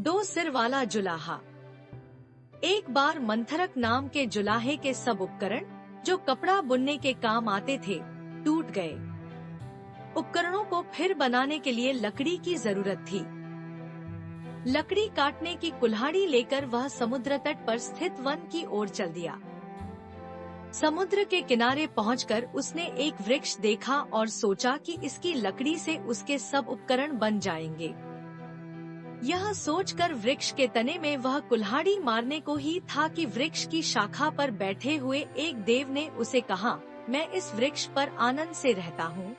दो सिर वाला जुलाहा। एक बार मंथरक नाम के जुलाहे के सब उपकरण जो कपड़ा बुनने के काम आते थे टूट गए। उपकरणों को फिर बनाने के लिए लकड़ी की जरूरत थी। लकड़ी काटने की कुल्हाड़ी लेकर वह समुद्र तट पर स्थित वन की ओर चल दिया। समुद्र के किनारे पहुंचकर उसने एक वृक्ष देखा और सोचा कि इसकी लकड़ी से उसके सब उपकरण बन जाएंगे। यह सोचकर वृक्ष के तने में वह कुल्हाड़ी मारने को ही था कि वृक्ष की शाखा पर बैठे हुए एक देव ने उसे कहा, मैं इस वृक्ष पर आनंद से रहता हूँ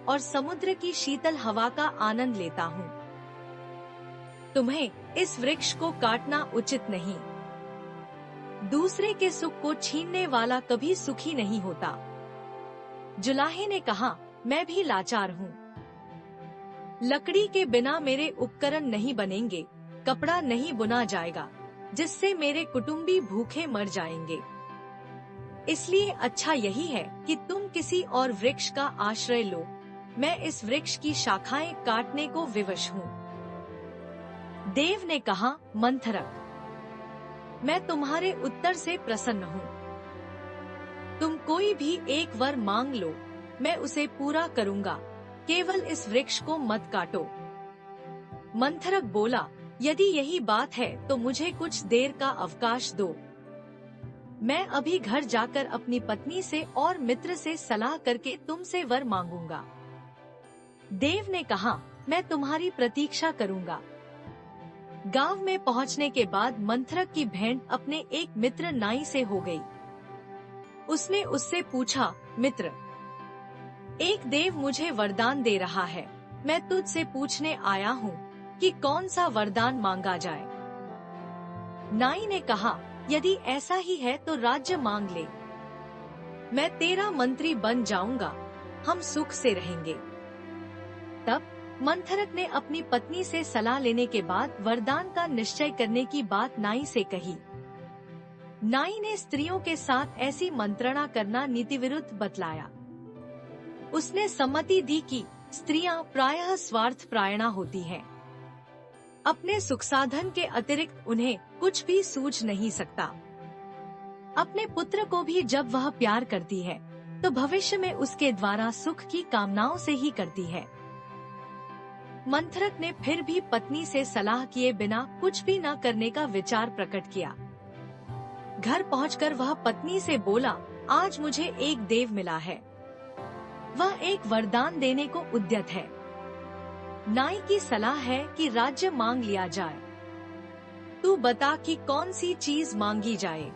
और समुद्र की शीतल हवा का आनंद लेता हूँ। तुम्हें इस वृक्ष को काटना उचित नहीं। दूसरे के सुख को छीनने वाला कभी सुखी नहीं होता। जुलाहे ने कहा, मैं भी लाचार हूँ। लकड़ी के बिना मेरे उपकरण नहीं बनेंगे, कपड़ा नहीं बुना जाएगा, जिससे मेरे कुटुंबी भूखे मर जाएंगे। इसलिए अच्छा यही है कि तुम किसी और वृक्ष का आश्रय लो। मैं इस वृक्ष की शाखाएं काटने को विवश हूँ। देव ने कहा, मंथरक, मैं तुम्हारे उत्तर से प्रसन्न हूँ। तुम कोई भी एक वर मांग लो, मैं उसे पूरा करूँगा। केवल इस वृक्ष को मत काटो। मंथरक बोला, यदि यही बात है तो मुझे कुछ देर का अवकाश दो। मैं अभी घर जाकर अपनी पत्नी से और मित्र से सलाह करके तुमसे वर मांगूंगा। देव ने कहा, मैं तुम्हारी प्रतीक्षा करूंगा। गांव में पहुंचने के बाद मंथरक की भेंट अपने एक मित्र नाई से हो गई। उसने उससे पूछा, मित्र, एक देव मुझे वरदान दे रहा है। मैं तुझसे पूछने आया हूँ कि कौन सा वरदान मांगा जाए। नाई ने कहा, यदि ऐसा ही है तो राज्य मांग ले। मैं तेरा मंत्री बन जाऊंगा, हम सुख से रहेंगे। तब मंथरक ने अपनी पत्नी से सलाह लेने के बाद वरदान का निश्चय करने की बात नाई से कही। नाई ने स्त्रियों के साथ ऐसी मंत्रणा करना नीति विरुद्ध बतलाया। उसने सम्मति दी कि स्त्रियां प्रायः स्वार्थपरायणा होती हैं। अपने सुख साधन के अतिरिक्त उन्हें कुछ भी सूझ नहीं सकता। अपने पुत्र को भी जब वह प्यार करती है तो भविष्य में उसके द्वारा सुख की कामनाओं से ही करती है। मंथरक ने फिर भी पत्नी से सलाह किए बिना कुछ भी न करने का विचार प्रकट किया। घर पहुंचकर वह पत्नी से बोला, आज मुझे एक देव मिला है। वह एक वरदान देने को उद्यत है। नाई की सलाह है कि राज्य मांग लिया जाए। तू बता कि कौन सी चीज मांगी जाए।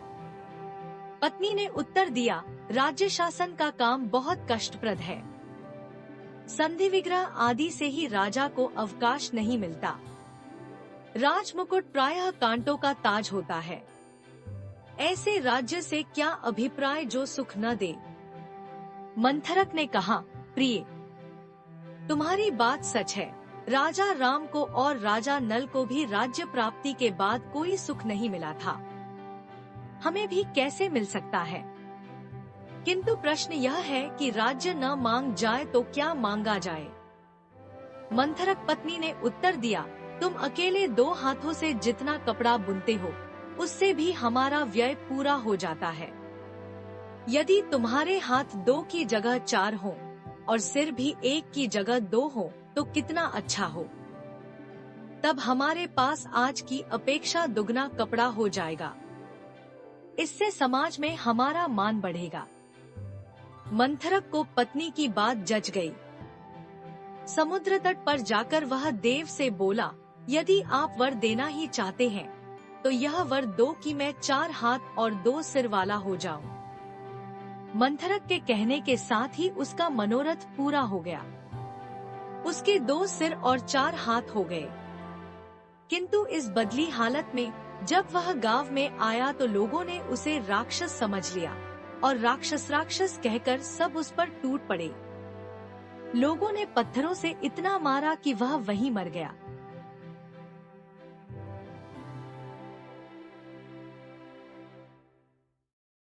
पत्नी ने उत्तर दिया, राज्य शासन का काम बहुत कष्टप्रद है। संधि विग्रह आदि से ही राजा को अवकाश नहीं मिलता। राजमुकुट प्रायः कांटों का ताज होता है। ऐसे राज्य से क्या अभिप्राय जो सुख न दे। मंथरक ने कहा, प्रिय, तुम्हारी बात सच है। राजा राम को और राजा नल को भी राज्य प्राप्ति के बाद कोई सुख नहीं मिला था। हमें भी कैसे मिल सकता है? किंतु प्रश्न यह है कि राज्य न मांग जाए तो क्या मांगा जाए? मंथरक पत्नी ने उत्तर दिया, तुम अकेले 2 हाथों से जितना कपड़ा बुनते हो उससे भी हमारा व्यय पूरा हो जाता है। यदि तुम्हारे हाथ 2 की जगह 4 हो और सिर भी 1 की जगह 2 हो तो कितना अच्छा हो। तब हमारे पास आज की अपेक्षा दुगना कपड़ा हो जाएगा। इससे समाज में हमारा मान बढ़ेगा। मंथरक को पत्नी की बात जच गई। समुद्र तट पर जाकर वह देव से बोला, यदि आप वर देना ही चाहते हैं तो यह वर दो कि मैं 4 हाथ और 2 सिर वाला हो जाऊं। मंथरक के कहने के साथ ही उसका मनोरथ पूरा हो गया। उसके 2 सिर और 4 हाथ हो गए। किंतु इस बदली हालत में जब वह गांव में आया तो लोगों ने उसे राक्षस समझ लिया और राक्षस कहकर सब उस पर टूट पड़े। लोगों ने पत्थरों से इतना मारा कि वह वहीं मर गया।